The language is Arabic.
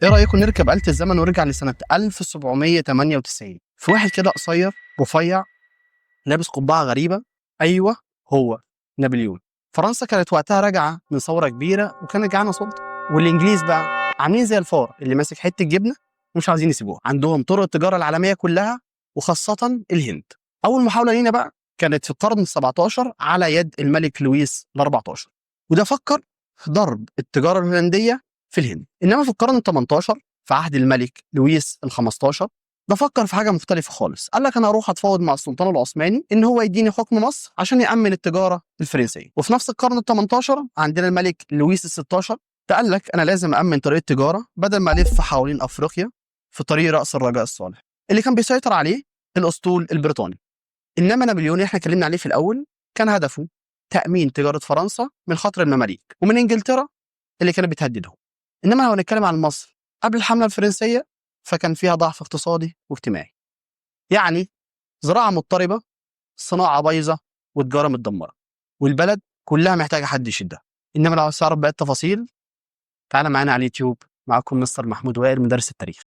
ايه رايكم نركب آلة الزمن ونرجع لسنه 1798 في واحد كده قصير رفيع لابس قبعه غريبه. ايوه، هو نابليون. فرنسا كانت وقتها راجعه من ثوره كبيره وكانت جعانه سلطه، والانجليز بقى عاملين زي الفار اللي ماسك حته جبنه ومش عايزين يسيبوها. عندهم طرق التجاره العالميه كلها وخاصه الهند. اول محاوله لينا بقى كانت في القرن ال17 على يد الملك لويس ال14، وده فكر في ضرب التجاره الهولنديه في الهند. انما في القرن ال18 في عهد الملك لويس ال15 ده فكر في حاجه مختلفه خالص. قال لك انا اروح اتفاوض مع السلطان العثماني ان هو يديني حكم مصر عشان يامن التجاره الفرنسيه. وفي نفس القرن ال18 عندنا الملك لويس ال16 قال لك انا لازم امن طريق التجاره بدل ما الف حوالين افريقيا في طريق راس الرجاء الصالح اللي كان بيسيطر عليه الاسطول البريطاني. انما نابليون اللي احنا اتكلمنا عليه في الاول كان هدفه تامين تجاره فرنسا من خطر المماليك ومن انجلترا اللي كانت بتهددهم. انما لو هنتكلم عن مصر قبل الحمله الفرنسيه فكان فيها ضعف اقتصادي واجتماعي، يعني زراعه مضطربه، صناعه بايظه، وتجاره متدمره، والبلد كلها محتاجه حد يشدها. انما لو عايز تعرف باقي التفاصيل تعالى معانا على اليوتيوب. معاكم مستر محمود وائل مدرس التاريخ.